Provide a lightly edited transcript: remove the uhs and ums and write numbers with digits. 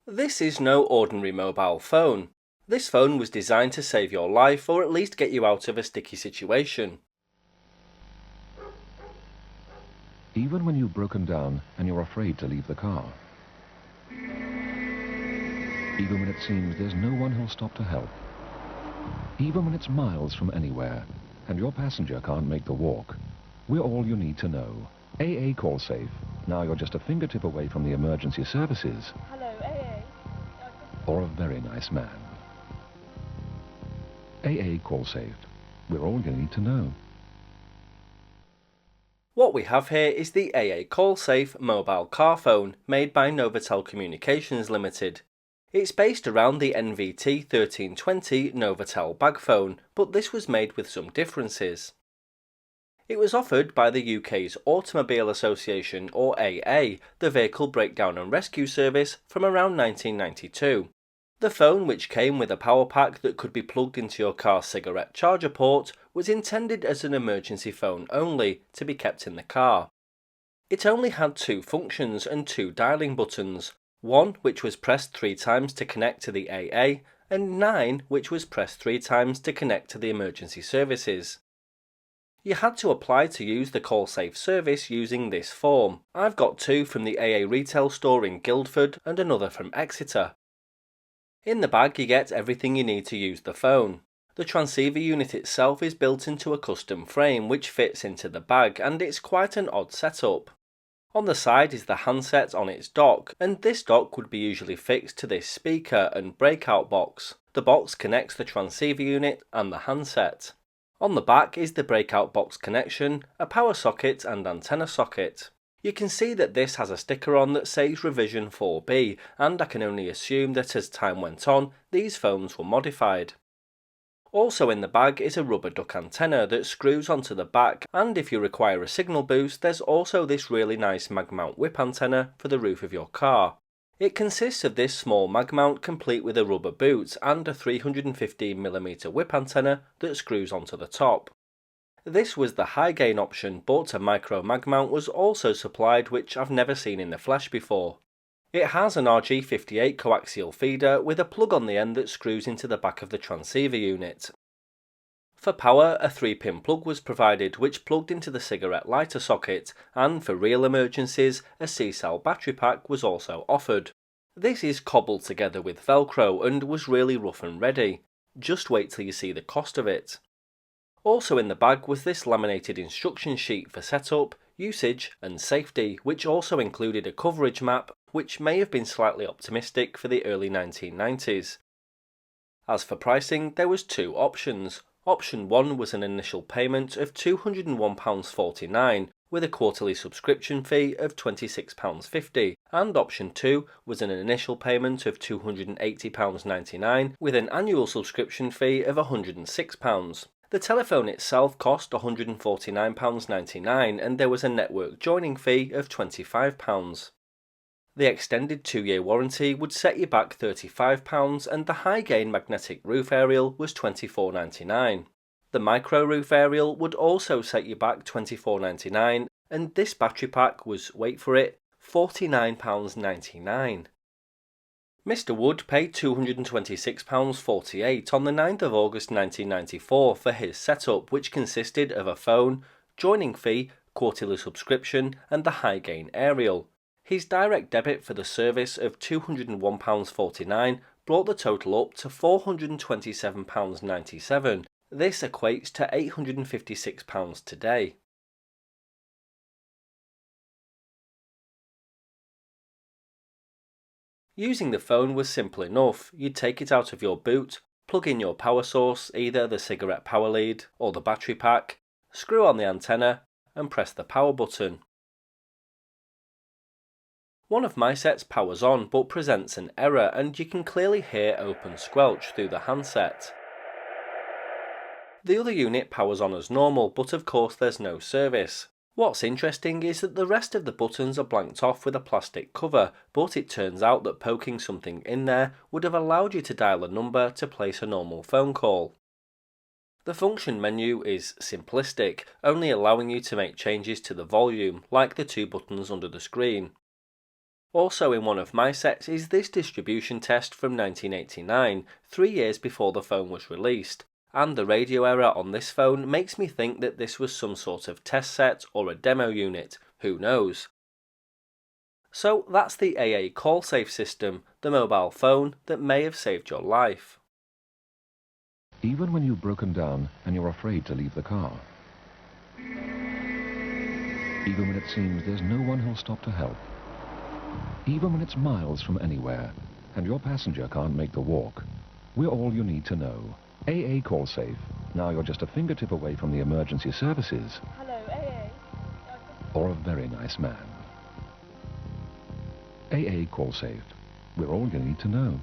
This is no ordinary mobile phone. This phone was designed to save your life or at least get you out of a sticky situation. Even when you've broken down and you're afraid to leave the car. Even when it seems there's no one who'll stop to help. Even when it's miles from anywhere and your passenger can't make the walk. We're all you need to know. AA Callsafe. Now you're just a fingertip away from the emergency services. Hello, AA. Or a very nice man. AA Callsafe. We're all you need to know. What we have here is the AA Callsafe mobile car phone made by NovAtel Communications Ltd. It's based around the NVT 1320 NovAtel bag phone, but this was made with some differences. It was offered by the UK's Automobile Association, or AA, the Vehicle Breakdown and Rescue Service, from around 1992. The phone, which came with a power pack that could be plugged into your car's cigarette charger port, was intended as an emergency phone only, to be kept in the car. It only had two functions and two dialing buttons, one which was pressed 3 times to connect to the AA, and 9 which was pressed 3 times to connect to the emergency services. You had to apply to use the Callsafe service using this form. I've got two from the AA retail store in Guildford and another from Exeter. In the bag you get everything you need to use the phone. The transceiver unit itself is built into a custom frame which fits into the bag, and it's quite an odd setup. On the side is the handset on its dock, and this dock would be usually fixed to this speaker and breakout box. The box connects the transceiver unit and the handset. On the back is the breakout box connection, a power socket and antenna socket. You can see that this has a sticker on that says revision 4B, and I can only assume that as time went on, these phones were modified. Also in the bag is a rubber duck antenna that screws onto the back, and if you require a signal boost, there's also this really nice mag mount whip antenna for the roof of your car. It consists of this small mag mount complete with a rubber boot and a 315mm whip antenna that screws onto the top. This was the high gain option, but a micro mag mount was also supplied, which I've never seen in the flesh before. It has an RG58 coaxial feeder with a plug on the end that screws into the back of the transceiver unit. For power, a 3-pin plug was provided which plugged into the cigarette lighter socket, and for real emergencies, a C-cell battery pack was also offered. This is cobbled together with Velcro and was really rough and ready. Just wait till you see the cost of it. Also in the bag was this laminated instruction sheet for setup, usage and safety, which also included a coverage map which may have been slightly optimistic for the early 1990s. As for pricing, there was two options. Option 1 was an initial payment of £201.49 with a quarterly subscription fee of £26.50, and option 2 was an initial payment of £280.99 with an annual subscription fee of £106. The telephone itself cost £149.99 and there was a network joining fee of £25. The extended 2-year warranty would set you back £35 and the high-gain magnetic roof aerial was £24.99. The micro roof aerial would also set you back £24.99 and this battery pack was, wait for it, £49.99. Mr. Wood paid £226.48 on the 9th of August 1994 for his setup, which consisted of a phone, joining fee, quarterly subscription and the high-gain aerial. His direct debit for the service of £201.49 brought the total up to £427.97. This equates to £856 today. Using the phone was simple enough. You'd take it out of your boot, plug in your power source, either the cigarette power lead or the battery pack, screw on the antenna and press the power button. One of my sets powers on but presents an error and you can clearly hear open squelch through the handset. The other unit powers on as normal, but of course there's no service. What's interesting is that the rest of the buttons are blanked off with a plastic cover, but it turns out that poking something in there would have allowed you to dial a number to place a normal phone call. The function menu is simplistic, only allowing you to make changes to the volume, like the two buttons under the screen. Also in one of my sets is this distribution test from 1989, 3 years before the phone was released, and the radio error on this phone makes me think that this was some sort of test set or a demo unit, who knows. So that's the AA Callsafe system, the mobile phone that may have saved your life. Even when you've broken down and you're afraid to leave the car. Even when it seems there's no one who'll stop to help. Even when it's miles from anywhere and your passenger can't make the walk. We're all you need to know. AA Callsafe. Now you're just a fingertip away from the emergency services. Hello, AA. Or a very nice man. AA Callsafe. We're all you need to know.